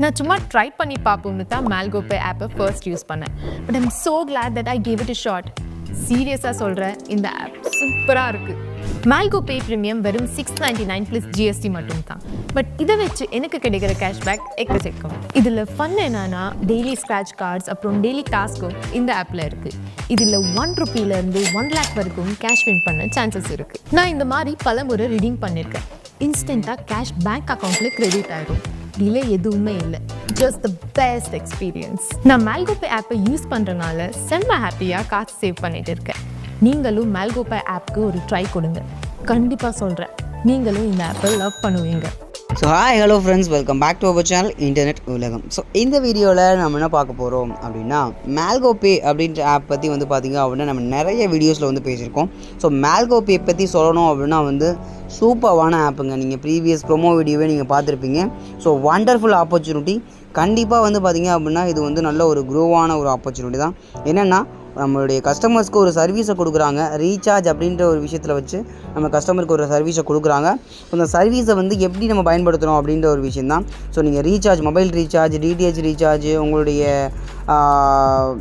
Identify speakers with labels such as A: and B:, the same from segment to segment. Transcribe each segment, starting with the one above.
A: நான் சும்மா ட்ரை பண்ணி பார்ப்போம்னு தான் மேல்கோபே ஆப்பை ஃபர்ஸ்ட் யூஸ் பண்ணேன். But I'm so glad that I gave it a shot. சீரியஸாக சொல்கிறேன், இந்த ஆப் சூப்பராக இருக்குது. மேல்கோபே ப்ரீமியம் வெறும் $699 + GST மட்டும் தான். பட் இதை வச்சு எனக்கு கிடைக்கிற கேஷ்பேக் எக்கச்சக்கம். இதில் ஃபன் என்னன்னா, டெய்லி ஸ்க்ராட்ச் கார்ட்ஸ் அப்புறம் டெய்லி டாஸ்க்கும் இந்த ஆப்பில் இருக்குது. இதில் ₹1 1 lakh வரைக்கும் கேஷ் வின் பண்ண சான்சஸ் இருக்குது. நான் இந்த மாதிரி பல முறை ரீடிங் பண்ணியிருக்கேன். இன்ஸ்டண்ட்டாக கேஷ் பேங்க் அக்கௌண்ட்டில் கிரெடிட் ஆகிடும். டிலே எதுவுமே இல்லை. Just the best experience. நான் மேல்கோபே ஆப்பை யூஸ் பண்ணுறனால செம்ம ஹாப்பியாக காசு சேவ் பண்ணிட்டு இருக்கேன். நீங்களும் மேல்கோபே ஆப்க்கு ஒரு ட்ரை கொடுங்க. கண்டிப்பாக சொல்கிறேன், நீங்களும் இந்த ஆப்பை லவ் பண்ணுவீங்க.
B: So hi hello friends, welcome back to our channel internet உலகம். ஸோ இந்த வீடியோவில் நம்ம என்ன பார்க்க போகிறோம் அப்படின்னா, மேல்கோபே அப்படின்ற ஆப் பற்றி வந்து பார்த்திங்க அப்படின்னா நம்ம நிறைய வீடியோஸில் வந்து பேசியிருக்கோம். ஸோ மேல்கோபே பற்றி சொல்லணும் அப்படின்னா வந்து சூப்பரான ஆப்புங்க. நீங்கள் ப்ரீவியஸ் ப்ரோமோ வீடியோவே நீங்கள் பார்த்துருப்பீங்க. So wonderful opportunity. கண்டிப்பாக வந்து பார்த்திங்க அப்படின்னா இது வந்து நல்ல ஒரு க்ரோவான ஒரு ஆப்பர்ச்சுனிட்டி தான். என்னென்னா, நம்மளுடைய கஸ்டமர்ஸ்க்கு ஒரு சர்வீஸை கொடுக்குறாங்க. ரீசார்ஜ் அப்படின்ற ஒரு விஷயத்தில் வச்சு நம்ம கஸ்டமருக்கு ஒரு சர்வீஸை கொடுக்குறாங்க. அந்த சர்வீஸை வந்து எப்படி நம்ம பயன்படுத்துகிறோம் அப்படின்ற ஒரு விஷயம் தான். ஸோ நீங்கள் recharge, mobile recharge, DTH recharge, உங்களுடைய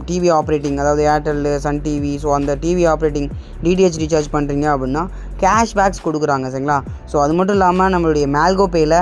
B: டிவி ஆப்ரேட்டிங், அதாவது ஏர்டெல், சன் டிவி, ஸோ அந்த டிவி ஆப்ரேட்டிங் டிடிஹெச் ரீசார்ஜ் பண்ணுறீங்க அப்படின்னா கேஷ்பேக்ஸ் கொடுக்குறாங்க, சரிங்களா? ஸோ அது மட்டும் இல்லாமல் நம்மளுடைய மேல்கோபேயில்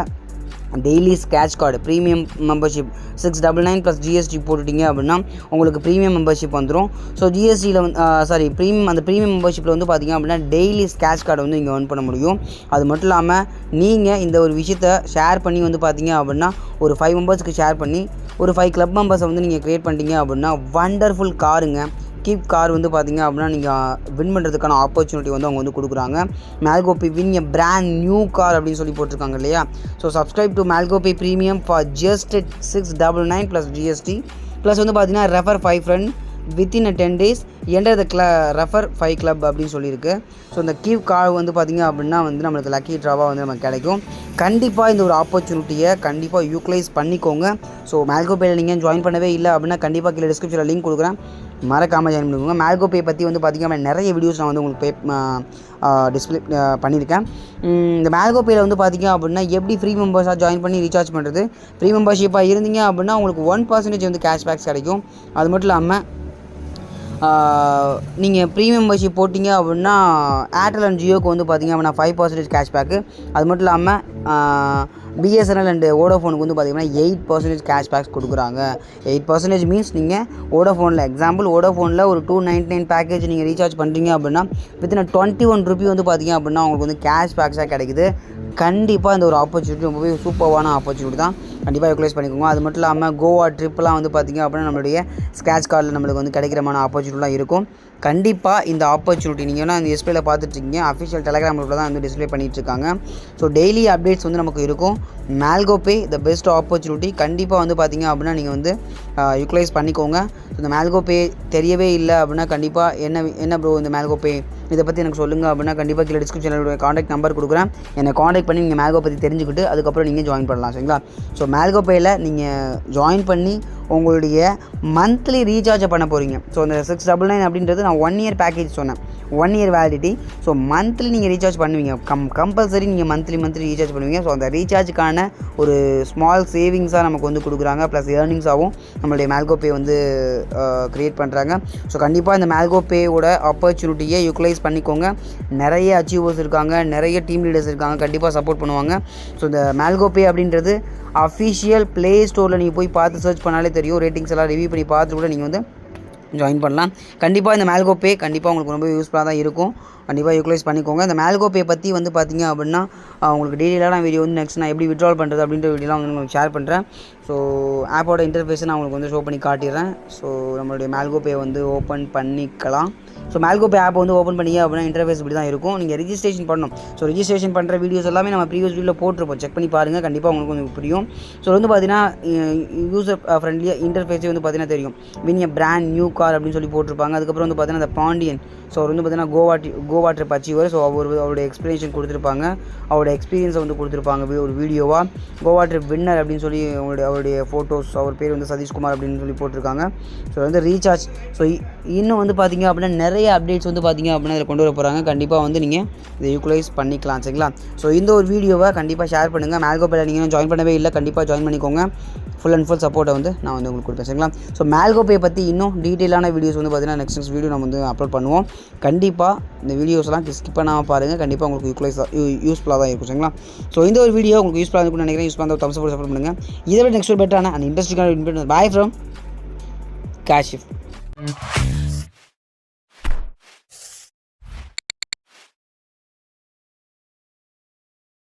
B: daily scratch card premium membership $699 + GST போட்டுட்டிங்க அப்படின்னா உங்களுக்கு ப்ரீமியம் மெம்பர்ஷிப் வந்துடும். ஸோ ஜிஎஸ்டியில் வந்து ப்ரீமியம் மெம்பர்ஷிப்பில் வந்து பார்த்திங்க அப்படின்னா டெய்லி ஸ்க்ராட்ச் கார்டை வந்து இங்கே earn பண்ண முடியும். அது மட்டும் இல்லாமல் நீங்கள் இந்த ஒரு விஷயத்தை ஷேர் பண்ணி வந்து பார்த்திங்க அப்படின்னா ஒரு 5 மெம்பர்ஸ்க்கு ஷேர் பண்ணி ஒரு 5 கிளப் மெம்பர்ஸை வந்து நீங்கள் க்ரியேட் பண்ணிட்டீங்க அப்படின்னா வண்டர்ஃபுல் காருங்க. கீப் கார் வந்து பார்த்திங்க அப்படின்னா நீங்கள் வின் பண்ணுறதுக்கான ஆப்பர்ச்சுனிட்டி வந்து அவங்க வந்து கொடுக்குறாங்க. மேல்கோபே win a brand new car அப்படின்னு சொல்லி போட்டிருக்காங்க இல்லையா? ஸோ சப்ஸ்கிரைப் டு மேல்கோபே premium for just $699 + GST. Plus வந்து பார்த்திங்கன்னா refer 5 friend within 10 days enter the refer 5 club அப்படின்னு சொல்லியிருக்கு. ஸோ இந்த கீப் கார் வந்து பார்த்திங்க அப்படின்னா வந்து நம்மளுக்கு லக்கி ட்ராவாக வந்து நமக்கு கிடைக்கும். கண்டிப்பாக இந்த ஒரு ஆப்பர்ச்சுனிட்டியை கண்டிப்பாக யூட்டிலைஸ் பண்ணிக்கோங்க. ஸோ மேல்கோபேயில் நீங்கள் ஜாயின் பண்ணவே இல்லை அப்படின்னா கண்டிப்பாக கீழே டிஸ்கிரிப்ஷனில் லிங்க் கொடுக்குறேன், மறக்காமல் ஜாயின் பண்ணிக்கோங்க. மேல்கோபே பற்றி வந்து பார்த்திங்க அப்படின்னா நிறைய வீடியோஸ் நான் வந்து உங்களுக்கு டிஸ்பிளே பண்ணியிருக்கேன். இந்த மேல்கோபேயில் வந்து பார்த்திங்க அப்படின்னா எப்படி ஃப்ரீ மெம்பர்ஸாக ஜாயின் பண்ணி ரீசார்ஜ் பண்ணுறது, ஃப்ரீ மெம்பர்ஷிப்பாக இருந்தீங்க அப்படின்னா உங்களுக்கு 1% வந்து கேஷ்பேக்ஸ் கிடைக்கும். அது மட்டும் இல்லாமல் நீங்கள் ப்ரீ மெம்பர்ஷிப் போட்டிங்க அப்படின்னா ஏர்டெல் அண்ட் ஜியோக்கு வந்து பார்த்திங்க அப்படின்னா 5% கேஷ்பேக்கு. அது மட்டும் இல்லாமல் பிஎஸ்என்எல் அண்ட் வோடாஃபோனுக்கு வந்து பார்த்திங்கன்னா 8% கேஷ்பேக்ஸ் கொடுக்குறாங்க. 8% மீன்ஸ் நீங்கள் வோடாஃபோனில், எக்ஸாம்பிள் வோடாஃபோனில் ஒரு $299 பேக்கேஜ் நீங்கள் ரீசார்ஜ் பண்ணுறீங்க அப்படின்னா வித்தின் ₹21 வந்து பார்த்திங்க அப்படின்னா உங்களுக்கு வந்து கேஷ்பேக்ஸாக கிடைக்குது. கண்டிப்பாக இந்த ஒரு ஆப்பர்ச்சுனிட்டி ரொம்பவே சூப்பரான ஆப்பர்ச்சுனிட்டி தான். கண்டிப்பாக யூட்டிலைஸ் பண்ணிக்கோங்க. அது மட்டும் இல்லாமல் கோவா ட்ரிப்லாம் வந்து பார்த்திங்க அப்படின்னா நம்மளுடைய ஸ்க்ராட்ச் கார்டில் நம்மளுக்கு வந்து கிடைக்கிறமான ஆப்பர்ச்சுனிட்டிலாம் இருக்கும். கண்டிப்பாக இந்த ஆப்பர்ச்சுனிட்டி நீங்கள் அந்த டிஸ்பிளேல பார்த்துட்ருக்கீங்க, அஃபிஷியல் டெலகிராம் குரூப்பில் தான் வந்து டிஸ்பிளே பண்ணிகிட்ருக்காங்க. ஸோ டெய்லி அப்டேட்ஸ் வந்து நமக்கு இருக்கும். மேல்கோபே த பெஸ்ட் ஆப்பர்ச்சுனிட்டி. கண்டிப்பாக வந்து பார்த்திங்க அப்படின்னா நீங்கள் வந்து யூட்டிலைஸ் பண்ணிக்கோங்க. ஸோ இந்த மேல்கோபே தெரியவே இல்லை அப்படின்னா கண்டிப்பாக என்ன ப்ரோ இந்த மேல்கோபே இதை பற்றி எனக்கு சொல்லுங்கள் அப்படின்னா கண்டிப்பாக கீழே டிஸ்கிரிப்ஷனில் காண்டாக்ட் நம்பர் கொடுக்குறேன். என்னை காண்டாக்ட் பண்ணி நீங்கள் மேல்கோ பற்றி தெரிஞ்சுக்கிட்டு அதுக்கப்புறம் நீங்கள் ஜாயின் பண்ணலாம், சரிங்களா? ஸோ மேல்கோபேயில் நீங்கள் ஜாயின் பண்ணி உங்களுடைய மந்த்லி ரீசார்ஜை பண்ண போகிறீங்க. ஸோ அந்த $699 அப்படின்றது நான் 1 year பேக்கேஜ் சொன்னேன், 1 year வேலிடிட்டி. ஸோ மந்த்லி நீங்கள் ரீசார்ஜ் பண்ணுவீங்க, கம்பல்சரி நீங்கள் மந்த்லி ரீசார்ஜ் பண்ணுவீங்க. ஸோ அந்த ரீசார்ஜுக்கான ஒரு ஸ்மால் சேவிங்ஸாக நமக்கு வந்து கொடுக்குறாங்க, ப்ளஸ் ஏர்னிங்ஸாகவும் நம்மளுடைய மேல்கோபே வந்து க்ரியேட் பண்ணுறாங்க. ஸோ கண்டிப்பாக இந்த மேல்கோபேயோட ஆப்பர்ச்சுனிட்டியை யூட்டிலைஸ் பண்ணிக்கோங்க. நிறைய அச்சீவர்ஸ் இருக்காங்க, நிறைய டீம் லீடர்ஸ் இருக்காங்க, கண்டிப்பாக சப்போர்ட் பண்ணுவாங்க. ஸோ இந்த மேல்கோபே அப்படின்றது அஃபிஷியல் ப்ளே ஸ்டோரில் நீங்கள் போய் பார்த்து சர்ச் பண்ணாலே தெரியும். ரேட்டிங்ஸ் எல்லாம் ரிவ்யூ பண்ணி பார்த்து கூட நீங்கள் வந்து ஜாயின் பண்ணலாம். கண்டிப்பாக இந்த மேல்கோபே கண்டிப்பாக உங்களுக்கு ரொம்ப யூஸ்ஃபுல்லாக தான் இருக்கும். கண்டிப்பாக யூட்டிலைஸ் பண்ணிக்கோங்க. இந்த மேல்கோபே பற்றி வந்து பார்த்திங்க அப்படின்னா உங்களுக்கு டீட்டெயிலான வீடியோ வந்து நெக்ஸ்ட் நான் எப்படி விட்ரால் பண்ணுறது அப்படின்ற வீடியோலாம் வந்து உங்களுக்கு ஷேர் பண்ணுறேன். ஸோ ஆப்போட இன்டர்ஃபேஸை நான் உங்களுக்கு வந்து ஷோ பண்ணி காட்டிடுறேன். ஸோ நம்மளுடைய மேல்கோபே வந்து ஓப்பன் பண்ணிக்கலாம். ஸோ மேல்கோபே ஆப் வந்து ஓப்பன் பண்ணிங்க அப்படின்னா இன்டர்ஃபேஸ் இப்படி தான் இருக்கும். நீங்கள் ரிஜிஸ்ட்ரேஷன் பண்ணணும். ஸோ ரிஜிஸ்ட்ரேஷன் பண்ணுற வீடியோஸ் எல்லாமே நம்ம ப்ரீவியஸ் வீடியோவில் போட்டிருப்போம், செக் பண்ணி பாருங்கள், கண்டிப்பாக உங்களுக்கு கொஞ்சம் புரியும். ஸோ வந்து பார்த்திங்கன்னா யூசர் ஃப்ரெண்ட்லியாக இன்டர்ஃபேஸே வந்து பார்த்திங்கன்னா தெரியும். Win a brand new car அப்படின்னு சொல்லி போட்டிருப்பாங்க. அதுக்கப்புறம் வந்து பார்த்திங்கன்னா அந்த பாண்டியன், ஸோ அவர் வந்து பார்த்திங்கன்னா கோவா ட்ரிப் அச்சீவர். ஸோ அவருடைய எக்ஸ்பிளேஷன் கொடுத்துருப்பாங்க, அவருடைய எக்ஸ்பீரியன்ஸை வந்து கொடுத்துருப்பாங்க ஒரு வீடியோவாக. கோவா ட்ரிப் வின்னர் அப்படின்னு சொல்லி அவருடைய ஃபோட்டோஸ், அவர் பேர் வந்து சதீஷ்குமார் அப்படின்னு சொல்லி போட்டிருக்காங்க. ஸோ வந்து ரீசார்ஜ். ஸோ இன்னும் வந்து பார்த்திங்க அப்படின்னா நிறைய அப்டேட்ஸ் வந்து பார்த்திங்க அப்படின்னா இதில் கொண்டு வர போகிறாங்க. கண்டிப்பாக வந்து நீங்கள் இதை யூட்டிலைஸ் பண்ணிக்கலாம், சரிங்களா? ஸோ இந்த ஒரு வீடியோவை கண்டிப்பாக ஷேர் பண்ணுங்கள். மேல்கோபேல நீங்கள் ஜாயின் பண்ணவே இல்லை, கண்டிப்பாக ஜாயின் பண்ணிக்கோங்க. ஃபுல் அண்ட் ஃபுல் சப்போர்ட்டை வந்து நான் வந்து உங்களுக்கு கொடுப்பேன் சரிங்களா. ஸோ மேல்கோ பே பற்றி இன்னும் டீட்டெயிலான வீடியோஸ் வந்து பார்த்தீங்கன்னா நெக்ஸ்ட் வீடியோ நம்ம வந்து அப்லோட் பண்ணுவோம். கண்டிப்பாக இந்த வீடியோஸ்லாம் ஸ்கிப் பண்ணாமல் பாருங்கள். கண்டிப்பாக உங்களுக்கு யூஸ்ஃபுல்லாக தான் இருக்கும் சரிங்களா. ஸோ இந்த ஒரு வீடியோ உங்களுக்கு யூஸ்ஃபுல்லாக இருக்கும்னு நினைக்கிறேன். யூஸ்ஃபுல்லாக தம்ஸ் சப்போர்ட் பண்ணுங்கள். இதை விட நெக்ஸ்ட் பெட்டரான அண்ட் இன்ட்ரெஸ்டிங்கான பாய் ஃப்ரம் காஷிஃப்.